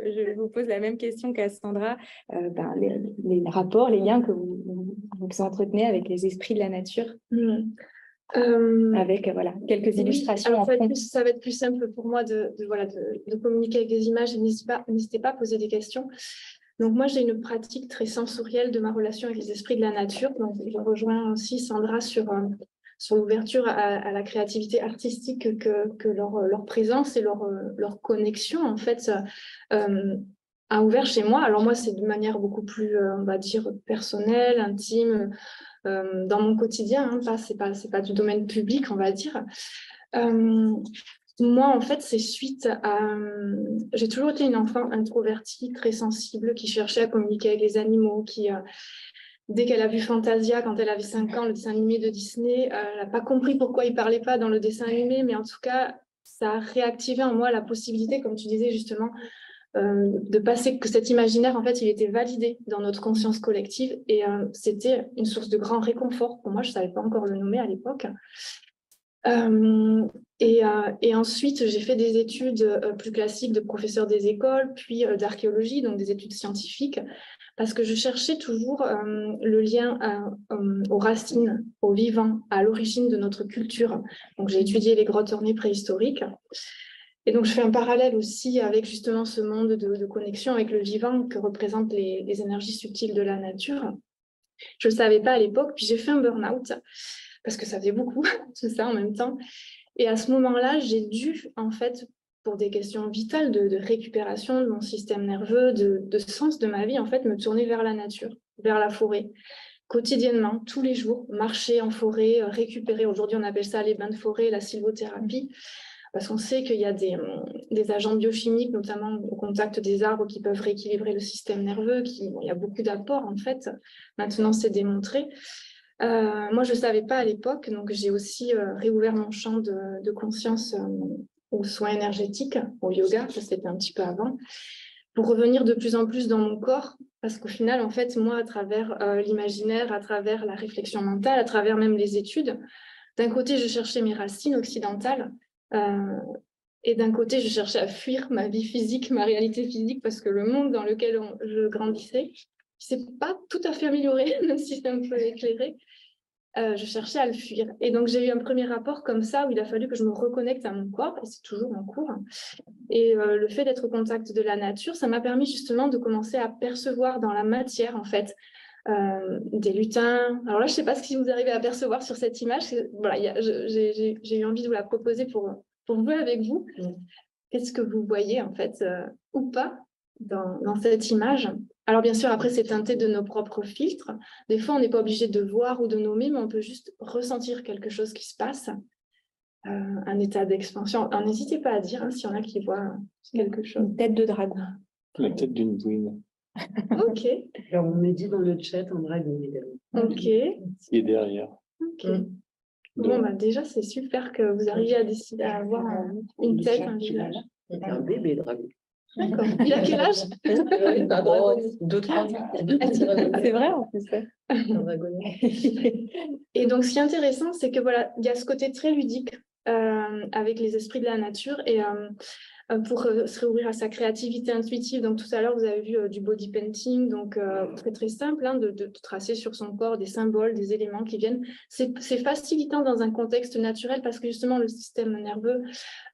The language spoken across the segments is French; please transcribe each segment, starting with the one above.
je vous pose la même question qu'à Sandra. Les rapports, les liens que vous entretenez avec les esprits de la nature, avec quelques illustrations alors, en fond. ça va être plus simple pour moi de communiquer avec des images. N'hésitez pas à poser des questions. Donc moi, j'ai une pratique très sensorielle de ma relation avec les esprits de la nature. Donc je rejoins aussi Sandra sur l'ouverture à la créativité artistique que leur présence et leur connexion, en fait, a ouvert chez moi. Alors moi, c'est de manière beaucoup plus, on va dire, personnelle, intime, dans mon quotidien. C'est pas du domaine public, on va dire. Moi, en fait, c'est suite à... J'ai toujours été une enfant introvertie, très sensible, qui cherchait à communiquer avec les animaux, qui... Dès qu'elle a vu Fantasia, quand elle avait 5 ans, le dessin animé de Disney, elle n'a pas compris pourquoi il ne parlait pas dans le dessin animé, mais en tout cas, ça a réactivé en moi la possibilité, comme tu disais justement, de passer que cet imaginaire, en fait, il était validé dans notre conscience collective et c'était une source de grand réconfort. Pour moi, je ne savais pas encore le nommer à l'époque. Et ensuite, j'ai fait des études plus classiques de professeur des écoles, puis d'archéologie, donc des études scientifiques, parce que je cherchais toujours le lien aux racines, au vivant, à l'origine de notre culture. Donc, j'ai étudié les grottes ornées préhistoriques. Et donc, je fais un parallèle aussi avec justement ce monde de connexion avec le vivant que représentent les énergies subtiles de la nature. Je ne le savais pas à l'époque, puis j'ai fait un burn-out, parce que ça faisait beaucoup, tout ça en même temps. Et à ce moment-là, j'ai dû, en fait, pour des questions vitales de récupération de mon système nerveux, de sens de ma vie, en fait, me tourner vers la nature, vers la forêt, quotidiennement, tous les jours, marcher en forêt, récupérer. Aujourd'hui, on appelle ça les bains de forêt, la sylvothérapie, parce qu'on sait qu'il y a des agents biochimiques, notamment au contact des arbres, qui peuvent rééquilibrer le système nerveux. Il y a beaucoup d'apports, en fait. Maintenant, c'est démontré. Moi, je ne savais pas à l'époque, donc j'ai aussi réouvert mon champ de conscience aux soins énergétiques, au yoga, ça c'était un petit peu avant, pour revenir de plus en plus dans mon corps, parce qu'au final, en fait, moi, à travers l'imaginaire, à travers la réflexion mentale, à travers même les études, d'un côté, je cherchais mes racines occidentales, et d'un côté, je cherchais à fuir ma vie physique, ma réalité physique, parce que le monde dans lequel je grandissais, qui ne s'est pas tout à fait amélioré, même si c'est un peu éclairé, je cherchais à le fuir. Et donc, j'ai eu un premier rapport comme ça, où il a fallu que je me reconnecte à mon corps, et c'est toujours en cours. Et le fait d'être au contact de la nature, ça m'a permis justement de commencer à percevoir dans la matière, en fait, des lutins. Alors là, je ne sais pas ce que vous arrivez à percevoir sur cette image. Voilà, j'ai eu envie de vous la proposer pour jouer avec vous. Qu'est-ce que vous voyez, en fait, ou pas dans cette image? Alors, bien sûr, après, c'est teinté de nos propres filtres. Des fois, on n'est pas obligé de voir ou de nommer, mais on peut juste ressentir quelque chose qui se passe, un état d'expansion. Alors, n'hésitez pas à dire s'il y en a qui voient quelque chose. Une tête de dragon. La tête d'une bouine. Ok. Alors, on me dit dans le chat un dragon également. Ok. Qui est derrière. Ok. Bon, déjà, c'est super que vous arriviez à décider à avoir une tête, un visage. C'est un bébé dragon. D'accord. Il a quel âge? Un dragon, 2-3 ans. C'est vrai, en plus. Un dragon. Et donc, ce qui est intéressant, c'est que voilà, il y a ce côté très ludique avec les esprits de la nature et pour se réouvrir à sa créativité intuitive. Donc, tout à l'heure, vous avez vu du body painting, donc très, très simple de tracer sur son corps des symboles, des éléments qui viennent. C'est facilitant dans un contexte naturel parce que justement, le système nerveux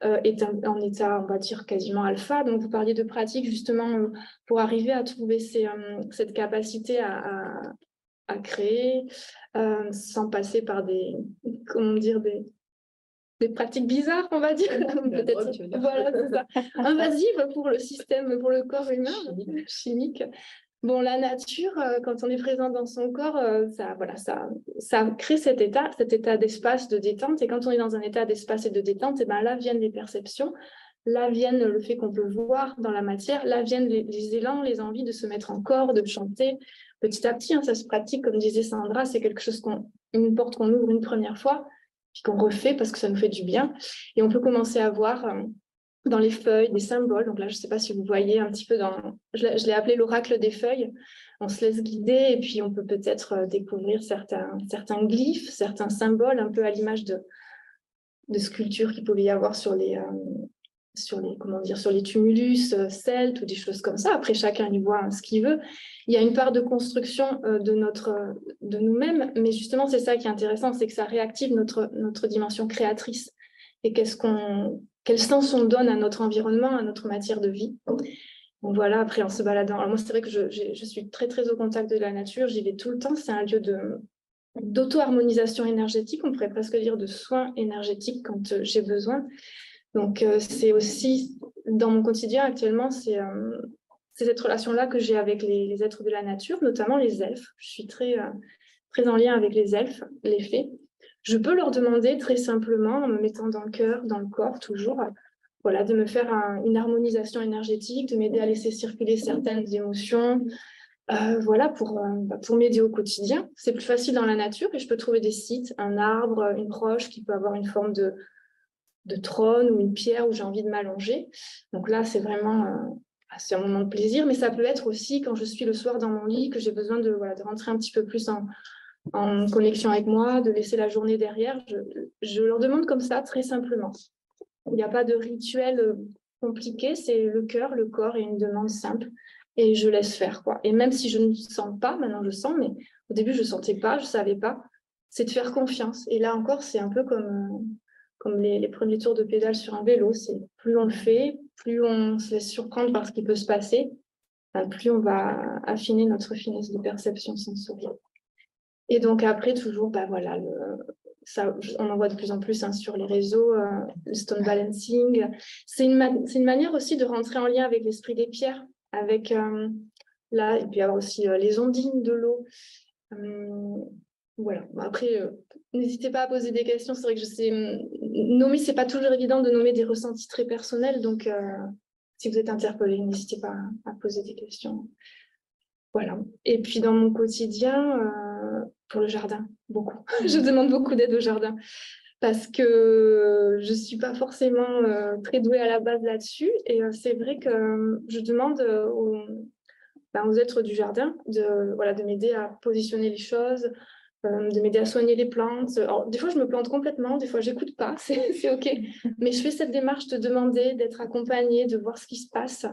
est en état, on va dire, quasiment alpha. Donc, vous parliez de pratique justement pour arriver à trouver cette capacité à créer sans passer par des pratiques bizarres, on va dire, peut-être, voilà, c'est ça, invasives pour le système, pour le corps humain, chimique. Bon, la nature, quand on est présent dans son corps, ça crée cet état d'espace, de détente. Et quand on est dans un état d'espace et de détente, et ben là viennent les perceptions, là viennent le fait qu'on peut voir dans la matière, là viennent les élans, les envies de se mettre en corps, de chanter. Petit à petit, ça se pratique, comme disait Sandra, c'est quelque chose une porte qu'on ouvre une première fois, puis qu'on refait parce que ça nous fait du bien. Et on peut commencer à voir dans les feuilles des symboles. Donc là, je ne sais pas si vous voyez un petit peu je l'ai appelé l'oracle des feuilles. On se laisse guider et puis on peut peut-être découvrir certains glyphes, certains symboles, un peu à l'image de sculptures qu'il pouvait y avoir sur sur les tumulus celtes ou des choses comme ça. Après, chacun y voit ce qu'il veut. Il y a une part de construction de nous-mêmes, mais justement, c'est ça qui est intéressant, c'est que ça réactive notre dimension créatrice. Et quel sens on donne à notre environnement, à notre matière de vie. Donc voilà, après, en se baladant. Alors moi, c'est vrai que je suis très, très au contact de la nature. J'y vais tout le temps. C'est un lieu d'auto-harmonisation énergétique, on pourrait presque dire de soins énergétiques quand j'ai besoin. Donc, c'est aussi, dans mon quotidien actuellement, c'est cette relation-là que j'ai avec les êtres de la nature, notamment les elfes. Je suis très, très en lien avec les elfes, les fées. Je peux leur demander très simplement, en me mettant dans le cœur, dans le corps, toujours, voilà, de me faire une harmonisation énergétique, de m'aider à laisser circuler certaines émotions, voilà, pour m'aider au quotidien. C'est plus facile dans la nature et je peux trouver des sites, un arbre, une roche qui peut avoir une forme de trône ou une pierre où j'ai envie de m'allonger. Donc là, c'est vraiment c'est un moment de plaisir, mais ça peut être aussi quand je suis le soir dans mon lit, que j'ai besoin de rentrer un petit peu plus en connexion avec moi, de laisser la journée derrière. Je leur demande comme ça, très simplement. Il n'y a pas de rituel compliqué, c'est le cœur, le corps et une demande simple. Et je laisse faire, quoi. Et même si je ne sens pas, maintenant je sens, mais au début je ne sentais pas, je ne savais pas, c'est de faire confiance. Et là encore, c'est un peu comme les premiers tours de pédale sur un vélo. C'est plus on le fait, plus on se laisse surprendre par ce qui peut se passer, plus on va affiner notre finesse de perception sensorielle. Et donc après, toujours, voilà, on en voit de plus en plus sur les réseaux, le stone balancing. C'est une manière aussi de rentrer en lien avec l'esprit des pierres, avec là, et puis avoir aussi les ondines de l'eau. Voilà. Après, n'hésitez pas à poser des questions. C'est vrai que je sais nommer, c'est pas toujours évident de nommer des ressentis très personnels. Donc, si vous êtes interpellé, n'hésitez pas à poser des questions. Voilà. Et puis dans mon quotidien, pour le jardin, beaucoup. Je demande beaucoup d'aide au jardin parce que je suis pas forcément très douée à la base là-dessus. Et c'est vrai que je demande aux êtres du jardin de m'aider à positionner les choses, de m'aider à soigner les plantes. Alors, des fois, je me plante complètement, des fois, j'écoute pas, c'est OK. Mais je fais cette démarche de demander, d'être accompagnée, de voir ce qui se passe.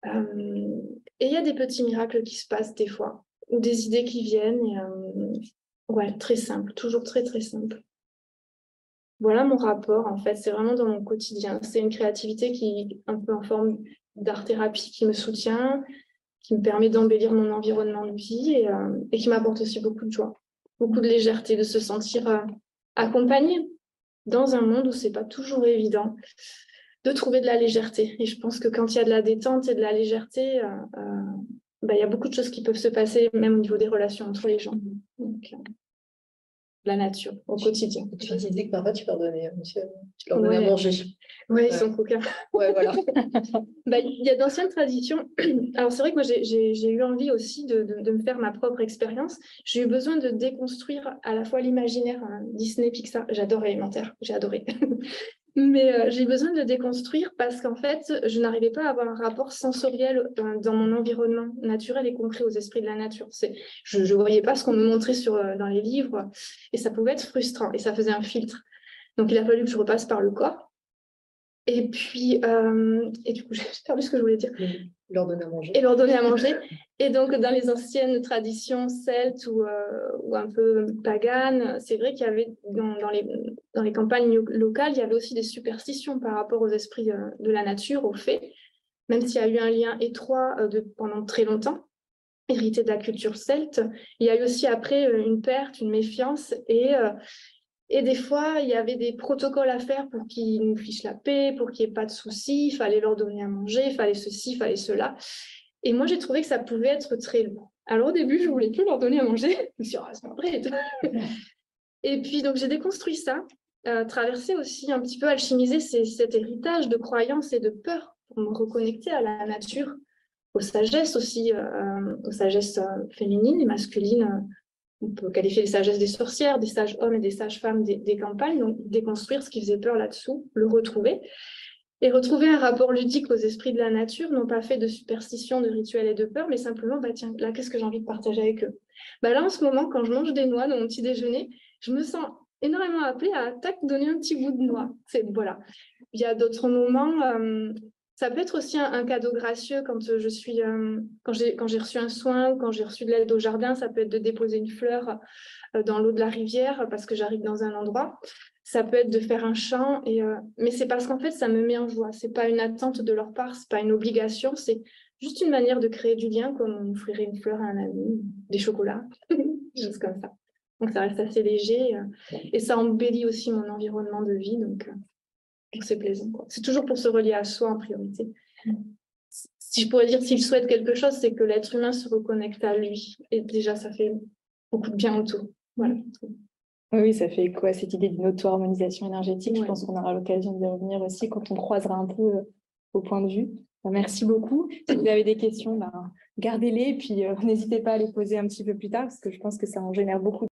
Et il y a des petits miracles qui se passent des fois, ou des idées qui viennent. Et, très simple, toujours très, très simple. Voilà mon rapport, en fait, c'est vraiment dans mon quotidien. C'est une créativité qui est un peu en forme d'art-thérapie qui me soutient, qui me permet d'embellir mon environnement de vie et qui m'apporte aussi beaucoup de joie, beaucoup de légèreté, de se sentir accompagnée dans un monde où c'est pas toujours évident de trouver de la légèreté. Et je pense que quand il y a de la détente et de la légèreté, il y a beaucoup de choses qui peuvent se passer, même au niveau des relations entre les gens. Donc, la nature, au quotidien. Tu disais que parfois tu leur donnais, tu leur donnais à manger. Oui, ils sont coquins. Ouais, voilà. Il y a d'anciennes traditions. Alors, c'est vrai que moi, j'ai eu envie aussi de me faire ma propre expérience. J'ai eu besoin de déconstruire à la fois l'imaginaire Disney, Pixar. J'adore Élémentaire, j'ai adoré. Mais j'ai eu besoin de déconstruire parce qu'en fait, je n'arrivais pas à avoir un rapport sensoriel dans mon environnement naturel et concret aux esprits de la nature. Je ne voyais pas ce qu'on me montrait dans les livres et ça pouvait être frustrant et ça faisait un filtre. Donc, il a fallu que je repasse par le corps. Et puis, et du coup, j'ai perdu ce que je voulais dire. Leur donner à manger. Et leur donner à manger. Et donc, dans les anciennes traditions celtes ou un peu paganes, c'est vrai qu'il y avait, dans les campagnes locales, il y avait aussi des superstitions par rapport aux esprits de la nature, aux fées, même s'il y a eu un lien étroit pendant très longtemps, hérité de la culture celte. Il y a eu aussi après une perte, une méfiance et des fois, il y avait des protocoles à faire pour qu'ils nous fichent la paix, pour qu'il n'y ait pas de soucis. Il fallait leur donner à manger, il fallait ceci, il fallait cela. Et moi, j'ai trouvé que ça pouvait être très lourd. Alors, au début, je ne voulais plus leur donner à manger. Je me suis dit, c'est pas vrai. Et puis, donc, j'ai déconstruit ça, traversé aussi un petit peu, alchimisé cet héritage de croyances et de peur pour me reconnecter à la nature, aux sagesses aussi, aux sagesses féminines et masculines. On peut qualifier les sagesses des sorcières, des sages hommes et des sages femmes des campagnes, donc déconstruire ce qui faisait peur là-dessous, le retrouver. Et retrouver un rapport ludique aux esprits de la nature, non pas fait de superstition, de rituels et de peur, mais simplement, tiens, là, qu'est-ce que j'ai envie de partager avec eux ? Là, en ce moment, quand je mange des noix dans mon petit déjeuner, je me sens énormément appelée à tac, donner un petit bout de noix. Voilà. Il y a d'autres moments, ça peut être aussi un cadeau gracieux quand quand j'ai reçu un soin ou quand j'ai reçu de l'aide au jardin, ça peut être de déposer une fleur dans l'eau de la rivière parce que j'arrive dans un endroit. Ça peut être de faire un chant, mais c'est parce qu'en fait, ça me met en joie. C'est pas une attente de leur part, c'est pas une obligation, c'est juste une manière de créer du lien comme on offrirait une fleur à un ami, des chocolats, des choses comme ça. Donc ça reste assez léger et ça embellit aussi mon environnement de vie, donc c'est plaisant, quoi. C'est toujours pour se relier à soi en priorité. Si je pourrais dire s'il souhaite quelque chose, c'est que l'être humain se reconnecte à lui. Et déjà, ça fait beaucoup de bien autour. Voilà. Oui, ça fait quoi cette idée d'une auto-harmonisation énergétique? Ouais. Je pense qu'on aura l'occasion d'y revenir aussi quand on croisera un peu au point de vue. Merci beaucoup. Si vous avez des questions, gardez-les et puis n'hésitez pas à les poser un petit peu plus tard parce que je pense que ça en génère beaucoup.